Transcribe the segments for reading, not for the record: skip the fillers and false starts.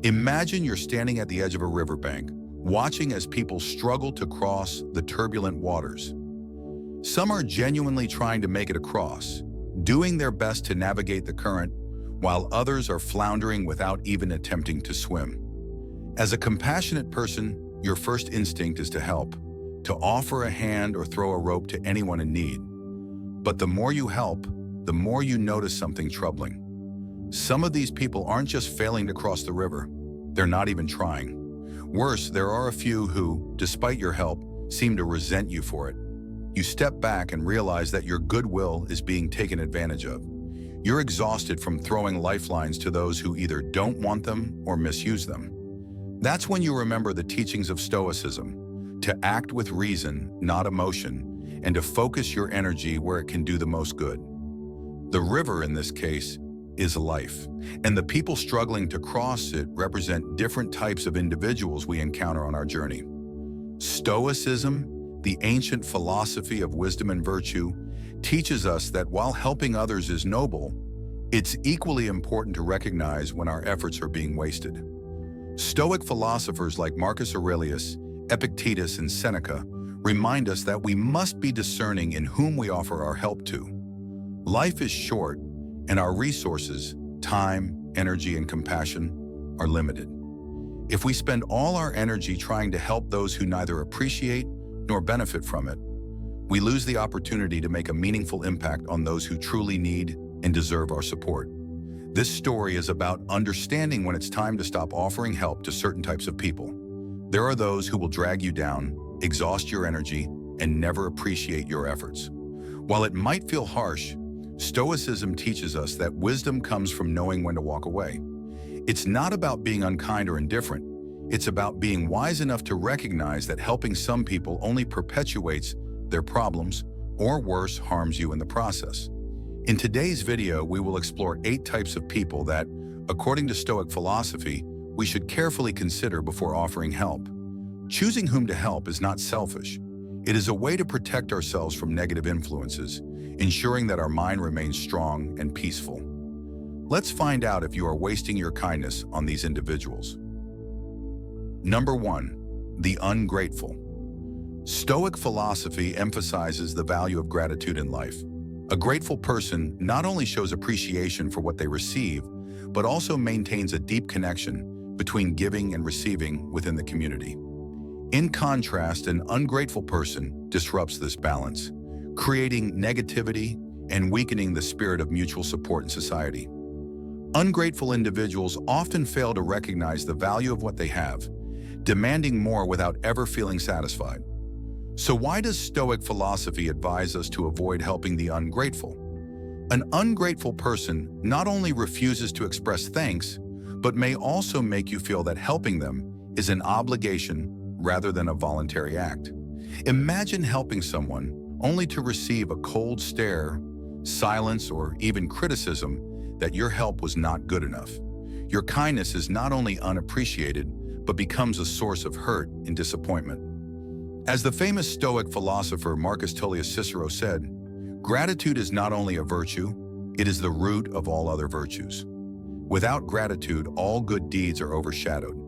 Imagine you're standing at the edge of a riverbank, watching as people struggle to cross the turbulent waters. Some are genuinely trying to make it across, doing their best to navigate the current, while others are floundering without even attempting to swim. As a compassionate person, your first instinct is to help, to offer a hand or throw a rope to anyone in need. But the more you help, the more you notice something troubling. Some of these people aren't just failing to cross the river, they're not even trying. Worse, there are a few who, despite your help, seem to resent you for it. You step back and realize that your goodwill is being taken advantage of. You're exhausted from throwing lifelines to those who either don't want them or misuse them. That's when you remember the teachings of Stoicism, to act with reason, not emotion, and to focus your energy where it can do the most good. The river, in this case, is life, and the people struggling to cross it represent different types of individuals we encounter on our journey. Stoicism, the ancient philosophy of wisdom and virtue, teaches us that while helping others is noble, it's equally important to recognize when our efforts are being wasted. Stoic philosophers like Marcus Aurelius, Epictetus, and Seneca remind us that we must be discerning in whom we offer our help to. Life is short, and our resources, time, energy, and compassion, are limited. If we spend all our energy trying to help those who neither appreciate nor benefit from it, we lose the opportunity to make a meaningful impact on those who truly need and deserve our support. This story is about understanding when it's time to stop offering help to certain types of people. There are those who will drag you down, exhaust your energy, and never appreciate your efforts. While it might feel harsh, Stoicism teaches us that wisdom comes from knowing when to walk away. It's not about being unkind or indifferent. It's about being wise enough to recognize that helping some people only perpetuates their problems, or worse, harms you in the process. In today's video, we will explore 8 types of people that, according to Stoic philosophy, we should carefully consider before offering help. Choosing whom to help is not selfish. It is a way to protect ourselves from negative influences, ensuring that our mind remains strong and peaceful. Let's find out if you are wasting your kindness on these individuals. Number 1, the ungrateful. Stoic philosophy emphasizes the value of gratitude in life. A grateful person not only shows appreciation for what they receive, but also maintains a deep connection between giving and receiving within the community. In contrast, an ungrateful person disrupts this balance, creating negativity and weakening the spirit of mutual support in society. Ungrateful individuals often fail to recognize the value of what they have, demanding more without ever feeling satisfied. So why does Stoic philosophy advise us to avoid helping the ungrateful? An ungrateful person not only refuses to express thanks, but may also make you feel that helping them is an obligation rather than a voluntary act. Imagine helping someone only to receive a cold stare, silence, or even criticism that your help was not good enough. Your kindness is not only unappreciated, but becomes a source of hurt and disappointment. As the famous Stoic philosopher Marcus Tullius Cicero said, gratitude is not only a virtue, it is the root of all other virtues. Without gratitude, all good deeds are overshadowed.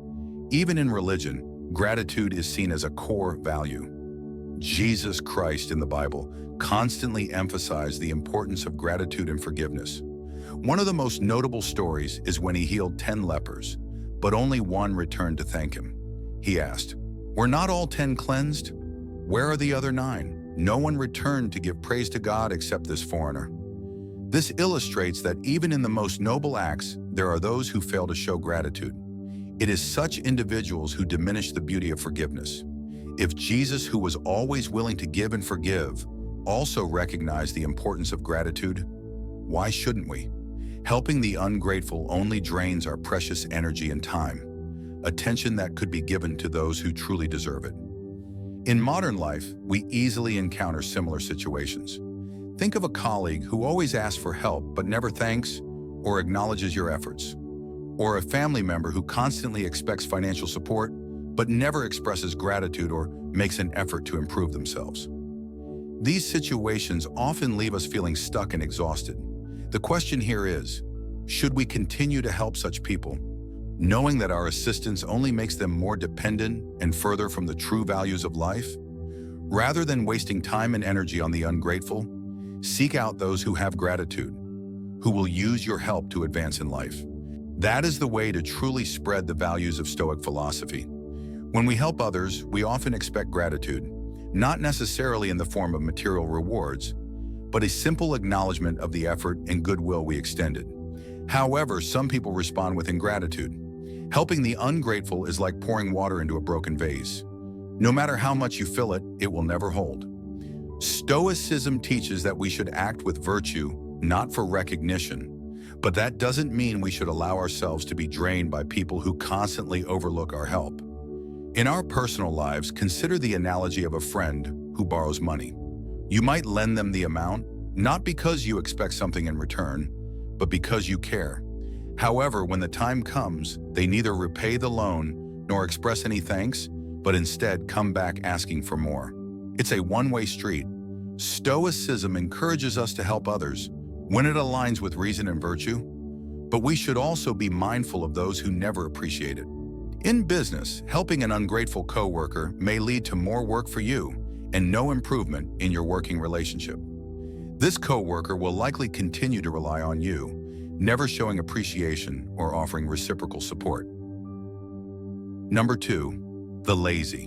Even in religion, gratitude is seen as a core value. Jesus Christ in the Bible constantly emphasized the importance of gratitude and forgiveness. One of the most notable stories is when he healed 10 lepers, but only one returned to thank him. He asked, "Were not all 10 cleansed? Where are the other 9? No one returned to give praise to God except this foreigner." This illustrates that even in the most noble acts, there are those who fail to show gratitude. It is such individuals who diminish the beauty of forgiveness. If Jesus, who was always willing to give and forgive, also recognized the importance of gratitude, why shouldn't we? Helping the ungrateful only drains our precious energy and time, attention that could be given to those who truly deserve it. In modern life, we easily encounter similar situations. Think of a colleague who always asks for help but never thanks or acknowledges your efforts, or a family member who constantly expects financial support but never expresses gratitude or makes an effort to improve themselves. These situations often leave us feeling stuck and exhausted. The question here is, should we continue to help such people, knowing that our assistance only makes them more dependent and further from the true values of life? Rather than wasting time and energy on the ungrateful, seek out those who have gratitude, who will use your help to advance in life. That is the way to truly spread the values of Stoic philosophy. When we help others, we often expect gratitude, not necessarily in the form of material rewards, but a simple acknowledgement of the effort and goodwill we extended. However, some people respond with ingratitude. Helping the ungrateful is like pouring water into a broken vase. No matter how much you fill it, it will never hold. Stoicism teaches that we should act with virtue, not for recognition. But that doesn't mean we should allow ourselves to be drained by people who constantly overlook our help. In our personal lives, consider the analogy of a friend who borrows money. You might lend them the amount, not because you expect something in return, but because you care. However, when the time comes, they neither repay the loan nor express any thanks, but instead come back asking for more. It's a one-way street. Stoicism encourages us to help others when it aligns with reason and virtue, but we should also be mindful of those who never appreciate it. In business, helping an ungrateful coworker may lead to more work for you and no improvement in your working relationship. This coworker will likely continue to rely on you, never showing appreciation or offering reciprocal support. Number 2, the lazy.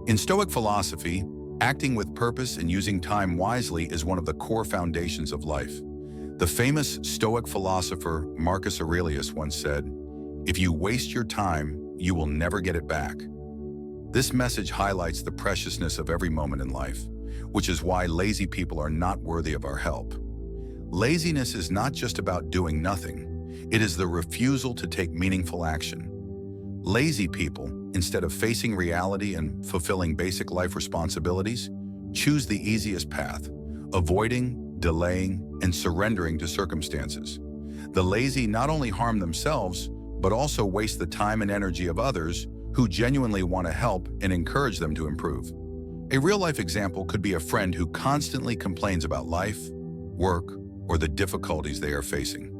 In Stoic philosophy, acting with purpose and using time wisely is one of the core foundations of life. The famous Stoic philosopher Marcus Aurelius once said, "If you waste your time, you will never get it back." This message highlights the preciousness of every moment in life, which is why lazy people are not worthy of our help. Laziness is not just about doing nothing. It is the refusal to take meaningful action. Lazy people, instead of facing reality and fulfilling basic life responsibilities, choose the easiest path, avoiding, delaying, and surrendering to circumstances. The lazy not only harm themselves, but also waste the time and energy of others who genuinely want to help and encourage them to improve. A real-life example could be a friend who constantly complains about life, work, or the difficulties they are facing.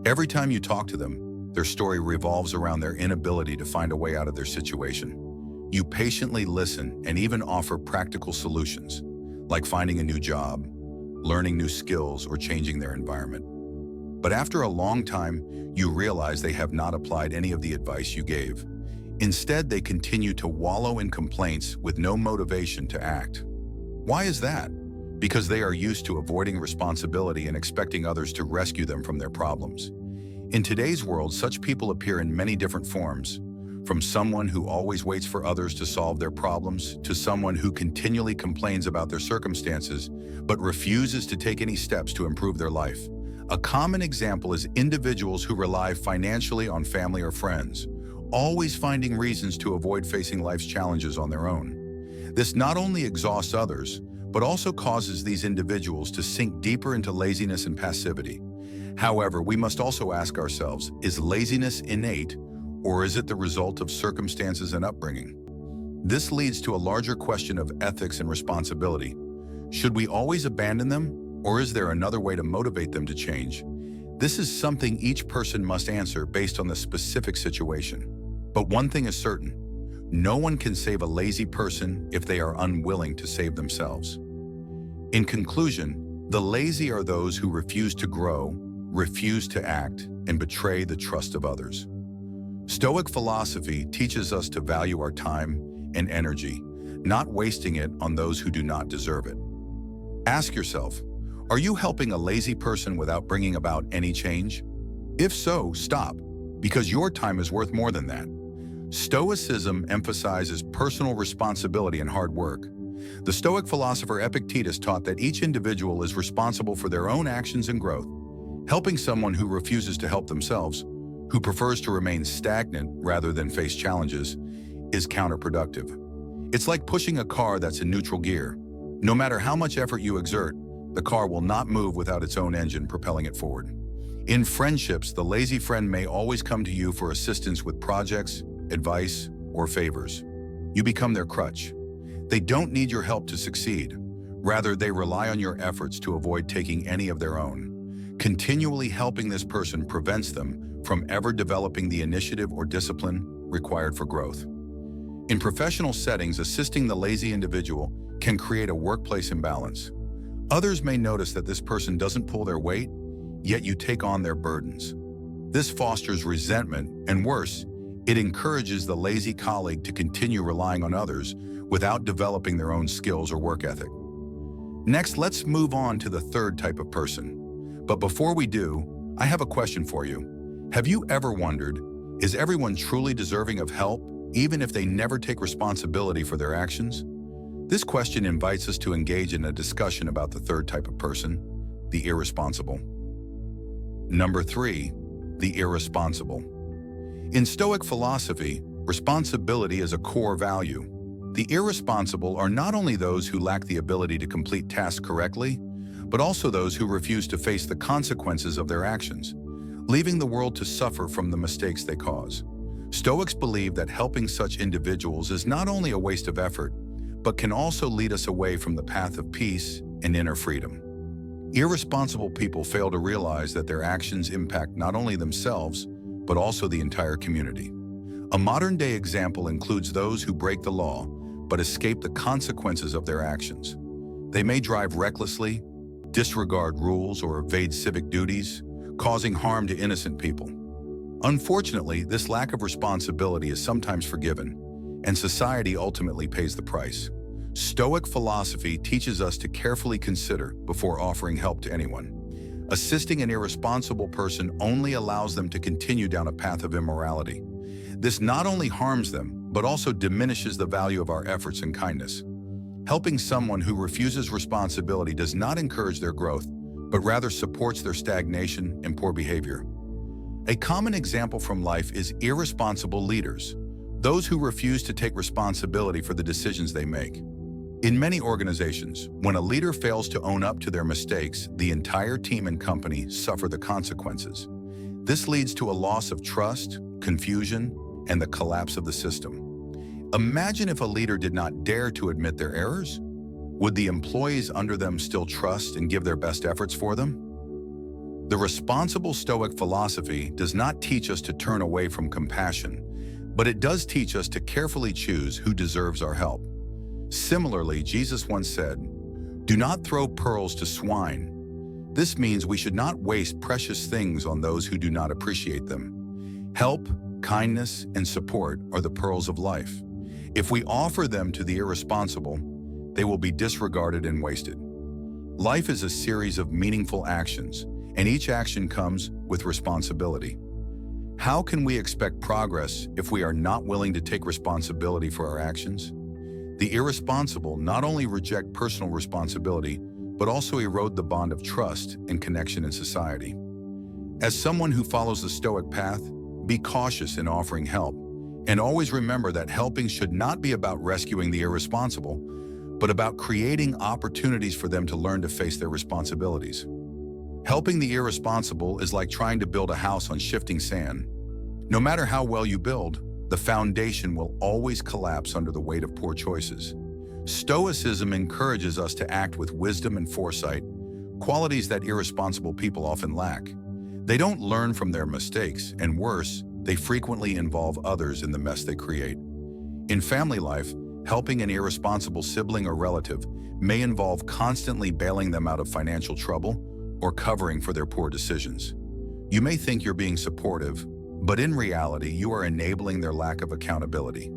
Every time you talk to them, their story revolves around their inability to find a way out of their situation. You patiently listen and even offer practical solutions, like finding a new job, learning new skills, or changing their environment. But after a long time, you realize they have not applied any of the advice you gave. Instead, they continue to wallow in complaints with no motivation to act. Why is that? Because they are used to avoiding responsibility and expecting others to rescue them from their problems. In today's world, such people appear in many different forms, from someone who always waits for others to solve their problems to someone who continually complains about their circumstances but refuses to take any steps to improve their life. A common example is individuals who rely financially on family or friends, always finding reasons to avoid facing life's challenges on their own. This not only exhausts others, but also causes these individuals to sink deeper into laziness and passivity. However, we must also ask ourselves, is laziness innate, or is it the result of circumstances and upbringing? This leads to a larger question of ethics and responsibility. Should we always abandon them, or is there another way to motivate them to change? This is something each person must answer based on the specific situation. But one thing is certain, no one can save a lazy person if they are unwilling to save themselves. In conclusion, the lazy are those who refuse to grow, refuse to act, and betray the trust of others. Stoic philosophy teaches us to value our time and energy, not wasting it on those who do not deserve it. Ask yourself, are you helping a lazy person without bringing about any change? If so, stop, because your time is worth more than that. Stoicism emphasizes personal responsibility and hard work. The Stoic philosopher Epictetus taught that each individual is responsible for their own actions and growth. Helping someone who refuses to help themselves, who prefers to remain stagnant rather than face challenges, is counterproductive. It's like pushing a car that's in neutral gear. No matter how much effort you exert, the car will not move without its own engine propelling it forward. In friendships, the lazy friend may always come to you for assistance with projects, advice, or favors. You become their crutch. They don't need your help to succeed. Rather, they rely on your efforts to avoid taking any of their own. Continually helping this person prevents them from ever developing the initiative or discipline required for growth. In professional settings, assisting the lazy individual can create a workplace imbalance. Others may notice that this person doesn't pull their weight, yet you take on their burdens. This fosters resentment, and worse, it encourages the lazy colleague to continue relying on others without developing their own skills or work ethic. Next, let's move on to the third type of person. But before we do, I have a question for you. Have you ever wondered, is everyone truly deserving of help, even if they never take responsibility for their actions? This question invites us to engage in a discussion about the third type of person, the irresponsible. Number 3, the irresponsible. In Stoic philosophy, responsibility is a core value. The irresponsible are not only those who lack the ability to complete tasks correctly, but also those who refuse to face the consequences of their actions, leaving the world to suffer from the mistakes they cause. Stoics believe that helping such individuals is not only a waste of effort, but can also lead us away from the path of peace and inner freedom. Irresponsible people fail to realize that their actions impact not only themselves, but also the entire community. A modern-day example includes those who break the law, but escape the consequences of their actions. They may drive recklessly, disregard rules, or evade civic duties, causing harm to innocent people. Unfortunately, this lack of responsibility is sometimes forgiven, and society ultimately pays the price. Stoic philosophy teaches us to carefully consider before offering help to anyone. Assisting an irresponsible person only allows them to continue down a path of immorality. This not only harms them, but also diminishes the value of our efforts and kindness. Helping someone who refuses responsibility does not encourage their growth, but rather supports their stagnation and poor behavior. A common example from life is irresponsible leaders, those who refuse to take responsibility for the decisions they make. In many organizations, when a leader fails to own up to their mistakes, the entire team and company suffer the consequences. This leads to a loss of trust, confusion, and the collapse of the system. Imagine if a leader did not dare to admit their errors. Would the employees under them still trust and give their best efforts for them? The responsible Stoic philosophy does not teach us to turn away from compassion, but it does teach us to carefully choose who deserves our help. Similarly, Jesus once said, "Do not throw pearls to swine." This means we should not waste precious things on those who do not appreciate them. Help, kindness, and support are the pearls of life. If we offer them to the irresponsible, they will be disregarded and wasted. Life is a series of meaningful actions, and each action comes with responsibility. How can we expect progress if we are not willing to take responsibility for our actions? The irresponsible not only reject personal responsibility, but also erode the bond of trust and connection in society. As someone who follows the Stoic path, be cautious in offering help, and always remember that helping should not be about rescuing the irresponsible, but about creating opportunities for them to learn to face their responsibilities. Helping the irresponsible is like trying to build a house on shifting sand. No matter how well you build, the foundation will always collapse under the weight of poor choices. Stoicism encourages us to act with wisdom and foresight, qualities that irresponsible people often lack. They don't learn from their mistakes, and worse, they frequently involve others in the mess they create. In family life, helping an irresponsible sibling or relative may involve constantly bailing them out of financial trouble or covering for their poor decisions. You may think you're being supportive, but in reality, you are enabling their lack of accountability.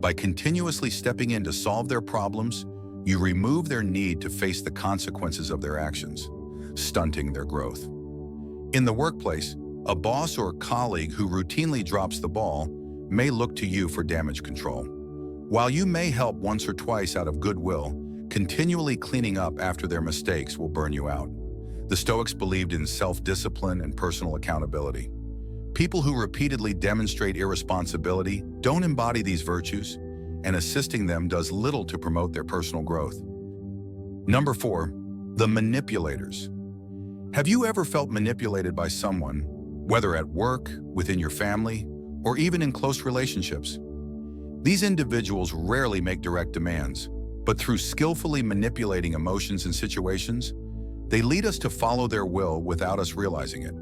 By continuously stepping in to solve their problems, you remove their need to face the consequences of their actions, stunting their growth. In the workplace, a boss or colleague who routinely drops the ball may look to you for damage control. While you may help once or twice out of goodwill, continually cleaning up after their mistakes will burn you out. The Stoics believed in self-discipline and personal accountability. People who repeatedly demonstrate irresponsibility don't embody these virtues, and assisting them does little to promote their personal growth. Number 4, the manipulators. Have you ever felt manipulated by someone, whether at work, within your family, or even in close relationships? These individuals rarely make direct demands, but through skillfully manipulating emotions and situations, they lead us to follow their will without us realizing it.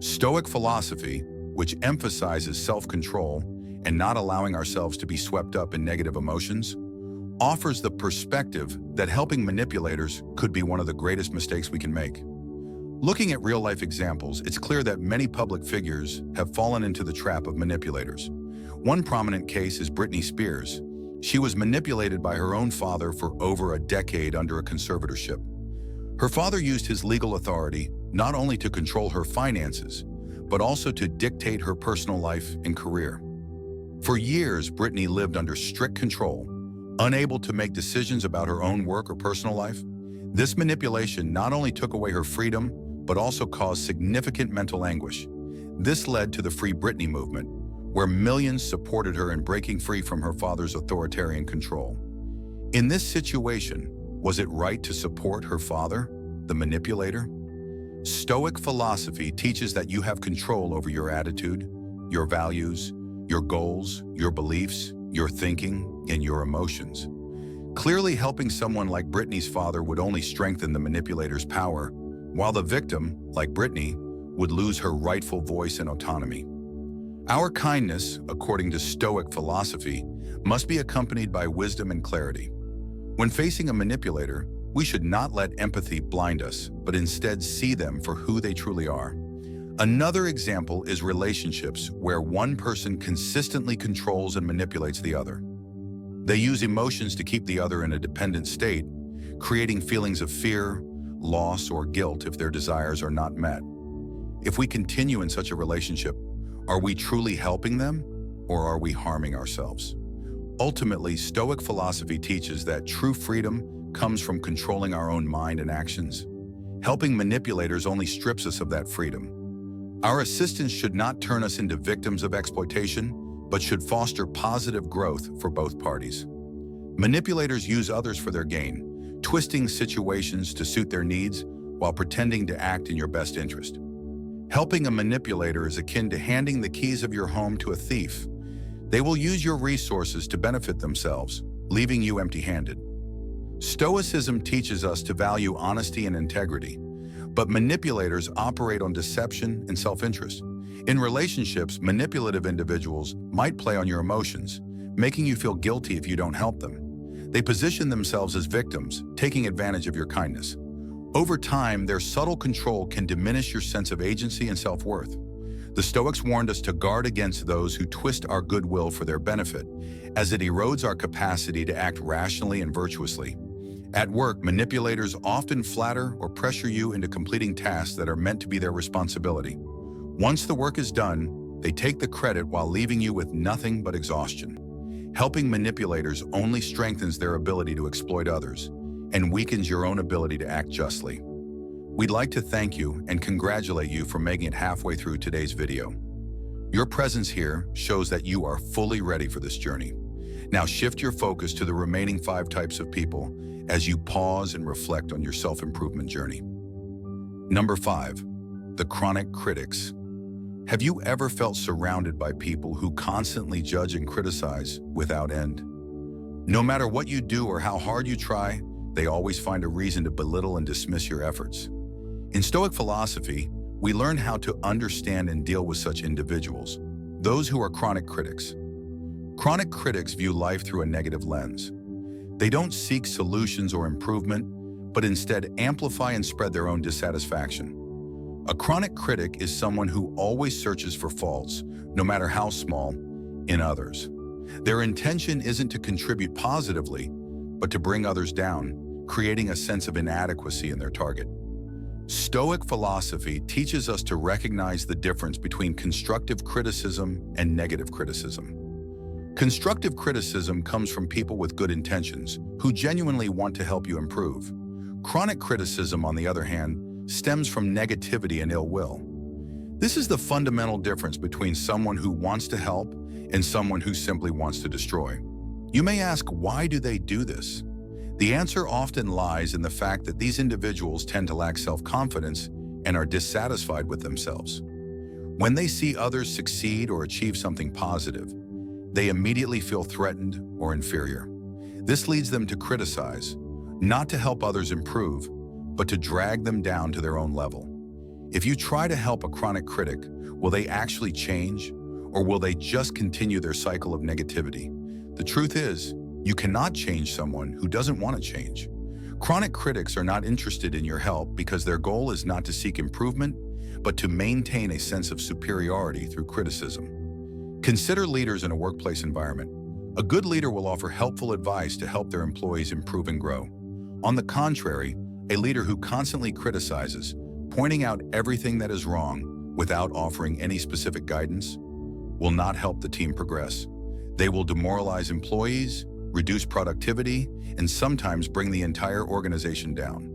Stoic philosophy, which emphasizes self-control and not allowing ourselves to be swept up in negative emotions, offers the perspective that helping manipulators could be one of the greatest mistakes we can make. Looking at real-life examples, it's clear that many public figures have fallen into the trap of manipulators. One prominent case is Britney Spears. She was manipulated by her own father for over a decade under a conservatorship. Her father used his legal authority not only to control her finances, but also to dictate her personal life and career. For years, Britney lived under strict control, unable to make decisions about her own work or personal life. This manipulation not only took away her freedom, but also caused significant mental anguish. This led to the Free Britney movement, where millions supported her in breaking free from her father's authoritarian control. In this situation, was it right to support her father, the manipulator? Stoic philosophy teaches that you have control over your attitude, your values, your goals, your beliefs, your thinking, and your emotions. Clearly, helping someone like Britney's father would only strengthen the manipulator's power, while the victim, like Britney, would lose her rightful voice and autonomy. Our kindness, according to Stoic philosophy, must be accompanied by wisdom and clarity. When facing a manipulator, we should not let empathy blind us, but instead see them for who they truly are. Another example is relationships where one person consistently controls and manipulates the other. They use emotions to keep the other in a dependent state, creating feelings of fear, loss, or guilt if their desires are not met. If we continue in such a relationship, are we truly helping them, or are we harming ourselves? Ultimately, Stoic philosophy teaches that true freedom comes from controlling our own mind and actions. Helping manipulators only strips us of that freedom. Our assistance should not turn us into victims of exploitation, but should foster positive growth for both parties. Manipulators use others for their gain, twisting situations to suit their needs while pretending to act in your best interest. Helping a manipulator is akin to handing the keys of your home to a thief. They will use your resources to benefit themselves, leaving you empty-handed. Stoicism teaches us to value honesty and integrity, but manipulators operate on deception and self-interest. In relationships, manipulative individuals might play on your emotions, making you feel guilty if you don't help them. They position themselves as victims, taking advantage of your kindness. Over time, their subtle control can diminish your sense of agency and self-worth. The Stoics warned us to guard against those who twist our goodwill for their benefit, as it erodes our capacity to act rationally and virtuously. At work, manipulators often flatter or pressure you into completing tasks that are meant to be their responsibility. Once the work is done, they take the credit while leaving you with nothing but exhaustion. Helping manipulators only strengthens their ability to exploit others and weakens your own ability to act justly. We'd like to thank you and congratulate you for making it halfway through today's video. Your presence here shows that you are fully ready for this journey. Now shift your focus to the remaining 5 types of people as you pause and reflect on your self-improvement journey. Number 5, the chronic critics. Have you ever felt surrounded by people who constantly judge and criticize without end? No matter what you do or how hard you try, they always find a reason to belittle and dismiss your efforts. In Stoic philosophy, we learn how to understand and deal with such individuals, those who are chronic critics. Chronic critics view life through a negative lens. They don't seek solutions or improvement, but instead amplify and spread their own dissatisfaction. A chronic critic is someone who always searches for faults, no matter how small, in others. Their intention isn't to contribute positively, but to bring others down, creating a sense of inadequacy in their target. Stoic philosophy teaches us to recognize the difference between constructive criticism and negative criticism. Constructive criticism comes from people with good intentions, who genuinely want to help you improve. Chronic criticism, on the other hand, stems from negativity and ill will. This is the fundamental difference between someone who wants to help and someone who simply wants to destroy. You may ask, why do they do this? The answer often lies in the fact that these individuals tend to lack self-confidence and are dissatisfied with themselves. When they see others succeed or achieve something positive, they immediately feel threatened or inferior. This leads them to criticize, not to help others improve, but to drag them down to their own level. If you try to help a chronic critic, Will they actually change, or will they just continue their cycle of negativity? The truth is, you cannot change someone who doesn't want to change. Chronic critics are not interested in your help because their goal is not to seek improvement, but to maintain a sense of superiority through criticism. Consider leaders in a workplace environment. A good leader will offer helpful advice to help their employees improve and grow. On the contrary, a leader who constantly criticizes, pointing out everything that is wrong without offering any specific guidance, will not help the team progress. They will demoralize employees, reduce productivity, and sometimes bring the entire organization down.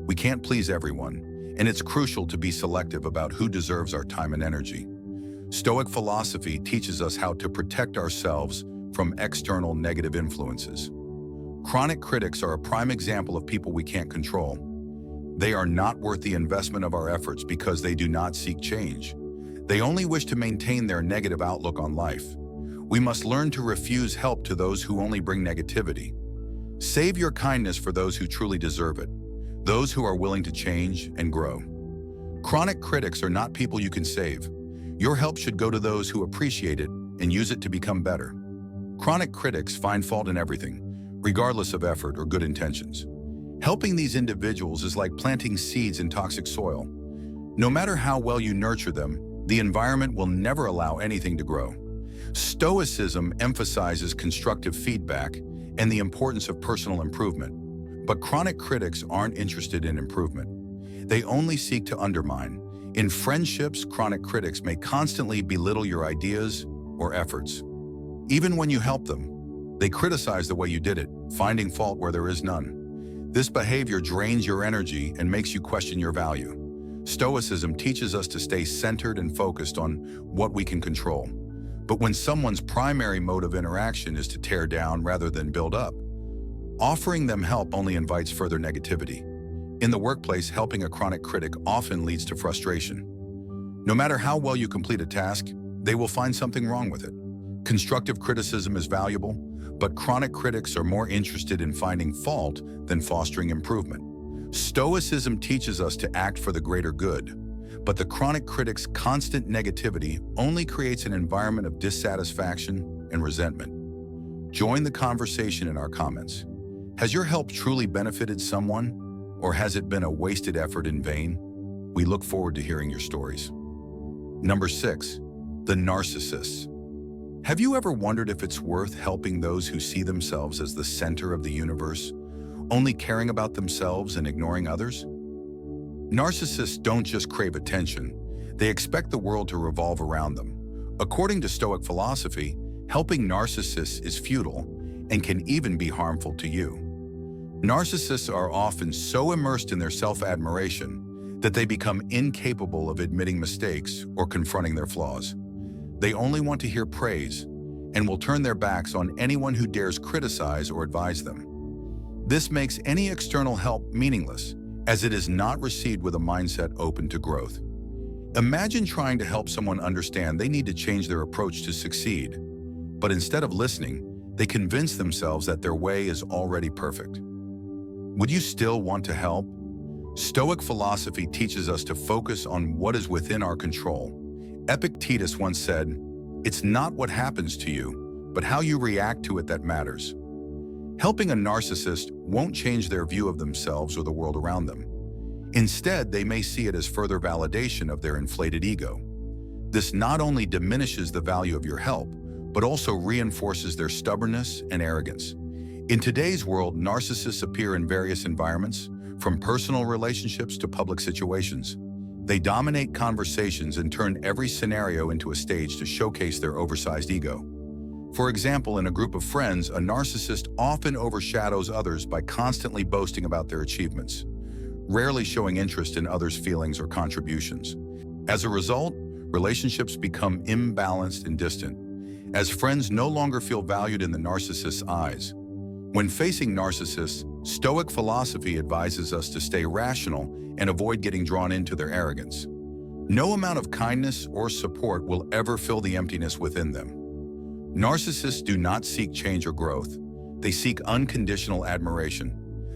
We can't please everyone, and it's crucial to be selective about who deserves our time and energy. Stoic philosophy teaches us how to protect ourselves from external negative influences. Chronic critics are a prime example of people we can't control. They are not worth the investment of our efforts because they do not seek change. They only wish to maintain their negative outlook on life. We must learn to refuse help to those who only bring negativity. Save your kindness for those who truly deserve it, those who are willing to change and grow. Chronic critics are not people you can save. Your help should go to those who appreciate it and use it to become better. Chronic critics find fault in everything, regardless of effort or good intentions. Helping these individuals is like planting seeds in toxic soil. No matter how well you nurture them, the environment will never allow anything to grow. Stoicism emphasizes constructive feedback and the importance of personal improvement. But chronic critics aren't interested in improvement. They only seek to undermine. In friendships, chronic critics may constantly belittle your ideas or efforts. Even when you help them, they criticize the way you did it, finding fault where there is none. This behavior drains your energy and makes you question your value. Stoicism teaches us to stay centered and focused on what we can control. But when someone's primary mode of interaction is to tear down rather than build up, offering them help only invites further negativity. In the workplace, helping a chronic critic often leads to frustration. No matter how well you complete a task, they will find something wrong with it. Constructive criticism is valuable, but chronic critics are more interested in finding fault than fostering improvement. Stoicism teaches us to act for the greater good, but the chronic critic's constant negativity only creates an environment of dissatisfaction and resentment. Join the conversation in our comments. Has your help truly benefited someone, or has it been a wasted effort in vain? We look forward to hearing your stories. Number 6, the narcissists. Have you ever wondered if it's worth helping those who see themselves as the center of the universe, only caring about themselves and ignoring others? Narcissists don't just crave attention, they expect the world to revolve around them. According to Stoic philosophy, helping narcissists is futile and can even be harmful to you. Narcissists are often so immersed in their self-admiration that they become incapable of admitting mistakes or confronting their flaws. They only want to hear praise and will turn their backs on anyone who dares criticize or advise them. This makes any external help meaningless, as it is not received with a mindset open to growth. Imagine trying to help someone understand they need to change their approach to succeed, but instead of listening, they convince themselves that their way is already perfect. Would you still want to help? Stoic philosophy teaches us to focus on what is within our control. Epictetus once said, "It's not what happens to you, but how you react to it that matters." Helping a narcissist won't change their view of themselves or the world around them. Instead, they may see it as further validation of their inflated ego. This not only diminishes the value of your help, but also reinforces their stubbornness and arrogance. In today's world, narcissists appear in various environments, from personal relationships to public situations. They dominate conversations and turn every scenario into a stage to showcase their oversized ego. For example, in a group of friends, a narcissist often overshadows others by constantly boasting about their achievements, rarely showing interest in others' feelings or contributions. As a result, relationships become imbalanced and distant, as friends no longer feel valued in the narcissist's eyes. When facing narcissists, Stoic philosophy advises us to stay rational and avoid getting drawn into their arrogance. No amount of kindness or support will ever fill the emptiness within them. Narcissists do not seek change or growth. They seek unconditional admiration.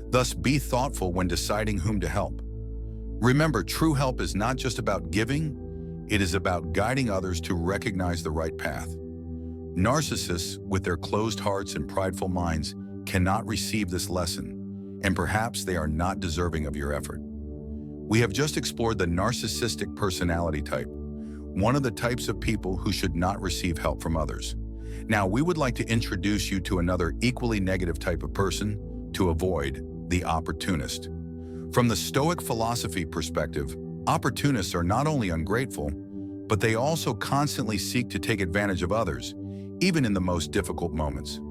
Thus, be thoughtful when deciding whom to help. Remember, true help is not just about giving, It is about guiding others to recognize the right path. Narcissists, with their closed hearts and prideful minds, cannot receive this lesson, and perhaps they are not deserving of your effort. We have just explored the narcissistic personality type, one of the types of people who should not receive help from others. Now, we would like to introduce you to another equally negative type of person to avoid: the opportunist. From the Stoic philosophy perspective, opportunists are not only ungrateful, but they also constantly seek to take advantage of others, even in the most difficult moments.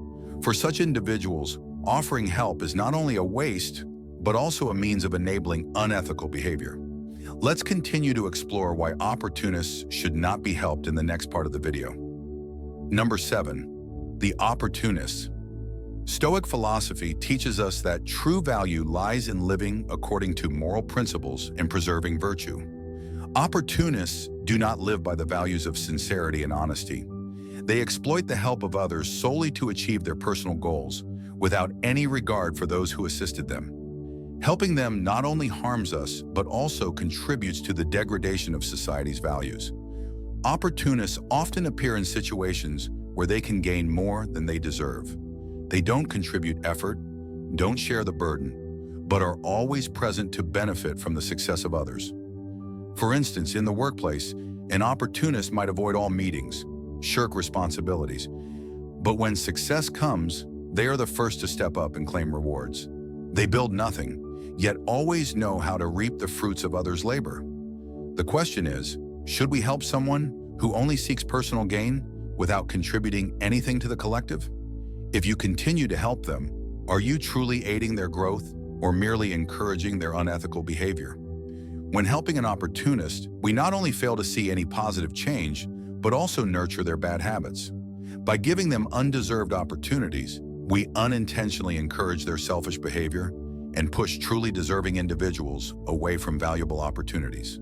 For such individuals, offering help is not only a waste, but also a means of enabling unethical behavior. Let's continue to explore why opportunists should not be helped in the next part of the video. Number 7, the opportunists. Stoic philosophy teaches us that true value lies in living according to moral principles and preserving virtue. Opportunists do not live by the values of sincerity and honesty. They exploit the help of others solely to achieve their personal goals, without any regard for those who assisted them. Helping them not only harms us, but also contributes to the degradation of society's values. Opportunists often appear in situations where they can gain more than they deserve. They don't contribute effort, don't share the burden, but are always present to benefit from the success of others. For instance, in the workplace, an opportunist might avoid all meetings, shirk responsibilities, but when success comes, they are the first to step up and claim rewards. They build nothing, yet always know how to reap the fruits of others' labor. The question is, should we help someone who only seeks personal gain without contributing anything to the collective? If you continue to help them, are you truly aiding their growth or merely encouraging their unethical behavior? When helping an opportunist, we not only fail to see any positive change, but also nurture their bad habits. By giving them undeserved opportunities, we unintentionally encourage their selfish behavior and push truly deserving individuals away from valuable opportunities.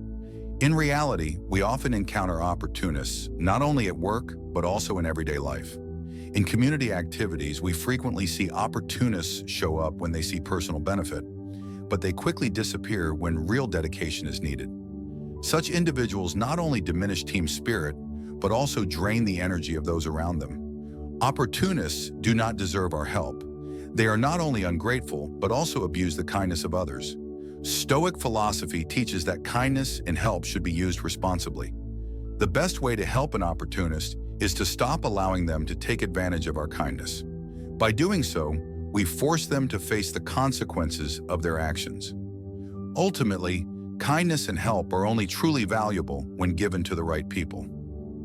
In reality, we often encounter opportunists not only at work, but also in everyday life. In community activities, we frequently see opportunists show up when they see personal benefit, but they quickly disappear when real dedication is needed. Such individuals not only diminish team spirit, but also drain the energy of those around them. Opportunists do not deserve our help. They are not only ungrateful, but also abuse the kindness of others. Stoic philosophy teaches that kindness and help should be used responsibly. The best way to help an opportunist is to stop allowing them to take advantage of our kindness. By doing so, we force them to face the consequences of their actions. Ultimately, kindness and help are only truly valuable when given to the right people.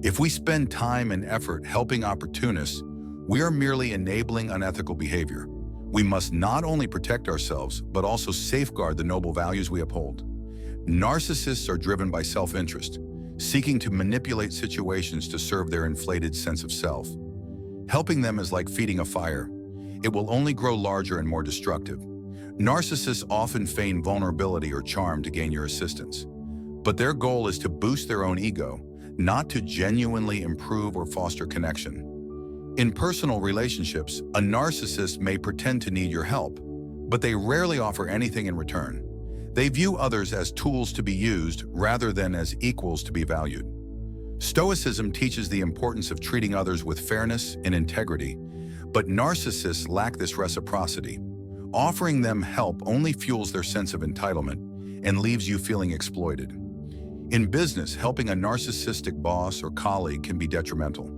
If we spend time and effort helping opportunists, we are merely enabling unethical behavior. We must not only protect ourselves, but also safeguard the noble values we uphold. Narcissists are driven by self-interest, seeking to manipulate situations to serve their inflated sense of self. Helping them is like feeding a fire. It will only grow larger and more destructive. Narcissists often feign vulnerability or charm to gain your assistance, but their goal is to boost their own ego, not to genuinely improve or foster connection. In personal relationships, a narcissist may pretend to need your help, but they rarely offer anything in return. They view others as tools to be used rather than as equals to be valued. Stoicism teaches the importance of treating others with fairness and integrity, but narcissists lack this reciprocity. Offering them help only fuels their sense of entitlement and leaves you feeling exploited. In business, helping a narcissistic boss or colleague can be detrimental.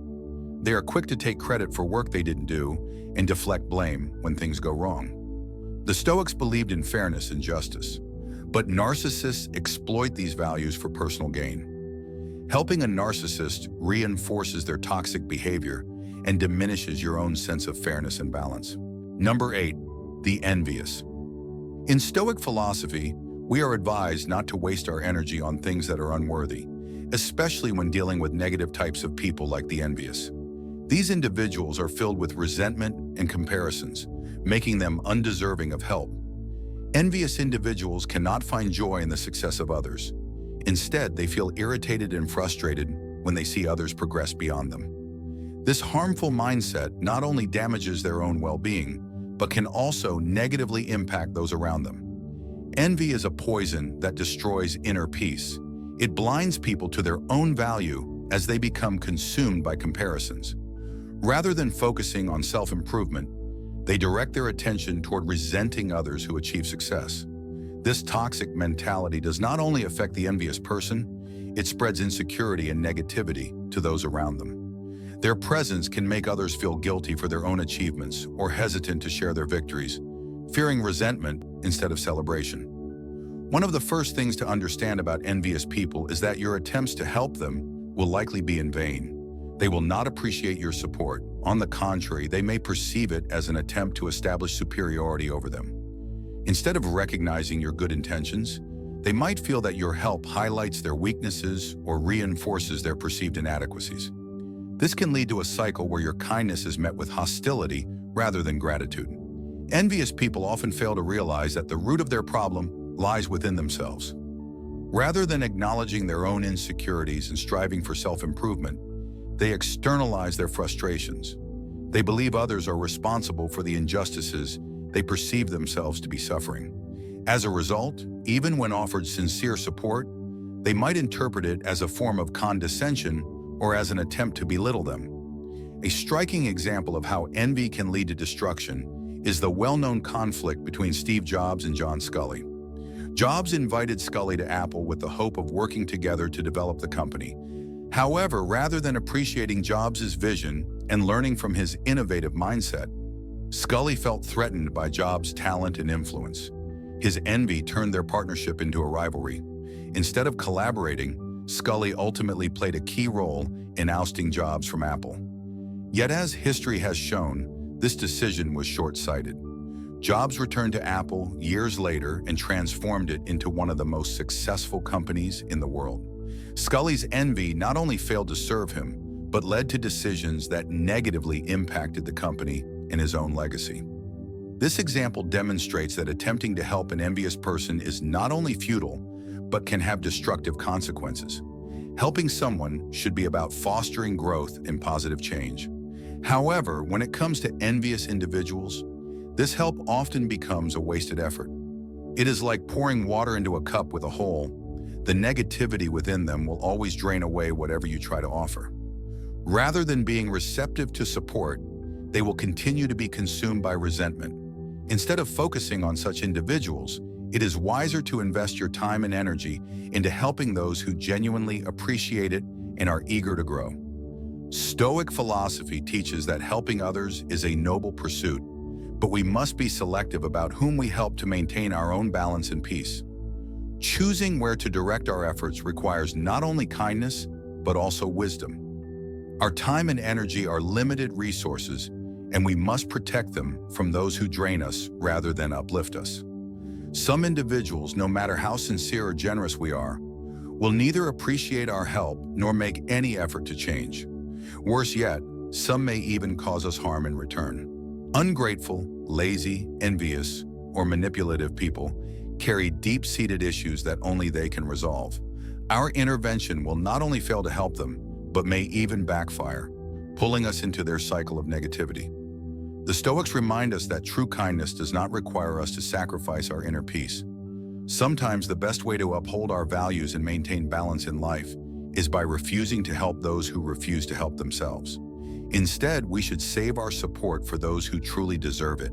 They are quick to take credit for work they didn't do and deflect blame when things go wrong. The Stoics believed in fairness and justice, but narcissists exploit these values for personal gain. Helping a narcissist reinforces their toxic behavior and diminishes your own sense of fairness and balance. Number 8, the envious. In Stoic philosophy, we are advised not to waste our energy on things that are unworthy, especially when dealing with negative types of people like the envious. These individuals are filled with resentment and comparisons, making them undeserving of help. Envious individuals cannot find joy in the success of others. Instead, they feel irritated and frustrated when they see others progress beyond them. This harmful mindset not only damages their own well-being, but can also negatively impact those around them. Envy is a poison that destroys inner peace. It blinds people to their own value as they become consumed by comparisons. Rather than focusing on self-improvement, they direct their attention toward resenting others who achieve success. This toxic mentality does not only affect the envious person, it spreads insecurity and negativity to those around them. Their presence can make others feel guilty for their own achievements or hesitant to share their victories, fearing resentment instead of celebration. One of the first things to understand about envious people is that your attempts to help them will likely be in vain. They will not appreciate your support. On the contrary, they may perceive it as an attempt to establish superiority over them. Instead of recognizing your good intentions, they might feel that your help highlights their weaknesses or reinforces their perceived inadequacies. This can lead to a cycle where your kindness is met with hostility rather than gratitude. Envious people often fail to realize that the root of their problem lies within themselves. Rather than acknowledging their own insecurities and striving for self-improvement, they externalize their frustrations. They believe others are responsible for the injustices they perceive themselves to be suffering. As a result, even when offered sincere support, they might interpret it as a form of condescension or as an attempt to belittle them. A striking example of how envy can lead to destruction is the well-known conflict between Steve Jobs and John Sculley. Jobs invited Sculley to Apple with the hope of working together to develop the company. However, rather than appreciating Jobs' vision and learning from his innovative mindset, Sculley felt threatened by Jobs' talent and influence. His envy turned their partnership into a rivalry. Instead of collaborating, Sculley ultimately played a key role in ousting Jobs from Apple. Yet as history has shown, this decision was short-sighted. Jobs returned to Apple years later and transformed it into one of the most successful companies in the world. Sculley's envy not only failed to serve him, but led to decisions that negatively impacted the company and his own legacy. This example demonstrates that attempting to help an envious person is not only futile, but can have destructive consequences. Helping someone should be about fostering growth and positive change. However, when it comes to envious individuals, this help often becomes a wasted effort. It is like pouring water into a cup with a hole. The negativity within them will always drain away whatever you try to offer. Rather than being receptive to support, they will continue to be consumed by resentment. Instead of focusing on such individuals, it is wiser to invest your time and energy into helping those who genuinely appreciate it and are eager to grow. Stoic philosophy teaches that helping others is a noble pursuit, but we must be selective about whom we help to maintain our own balance and peace. Choosing where to direct our efforts requires not only kindness, but also wisdom. Our time and energy are limited resources, and we must protect them from those who drain us rather than uplift us. Some individuals, no matter how sincere or generous we are, will neither appreciate our help nor make any effort to change. Worse yet, some may even cause us harm in return. Ungrateful, lazy, envious, or manipulative people carry deep-seated issues that only they can resolve. Our intervention will not only fail to help them, but may even backfire, pulling us into their cycle of negativity. The Stoics remind us that true kindness does not require us to sacrifice our inner peace. Sometimes the best way to uphold our values and maintain balance in life is by refusing to help those who refuse to help themselves. Instead, we should save our support for those who truly deserve it,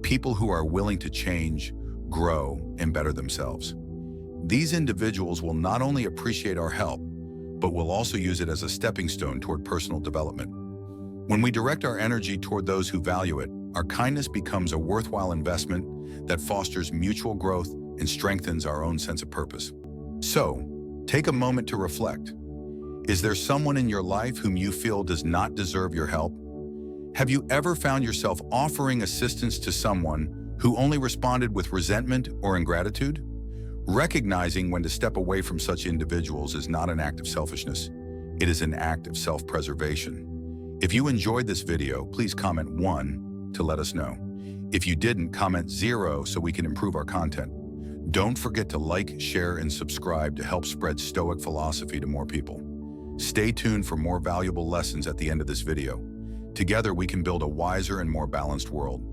people who are willing to change, grow, and better themselves. These individuals will not only appreciate our help, but will also use it as a stepping stone toward personal development. When we direct our energy toward those who value it, our kindness becomes a worthwhile investment that fosters mutual growth and strengthens our own sense of purpose. So, take a moment to reflect. Is there someone in your life whom you feel does not deserve your help? Have you ever found yourself offering assistance to someone who only responded with resentment or ingratitude? Recognizing when to step away from such individuals is not an act of selfishness. It is an act of self-preservation. If you enjoyed this video, please comment 1 to let us know. If you didn't, comment 0 so we can improve our content. Don't forget to like, share, and subscribe to help spread Stoic philosophy to more people. Stay tuned for more valuable lessons at the end of this video. Together, we can build a wiser and more balanced world.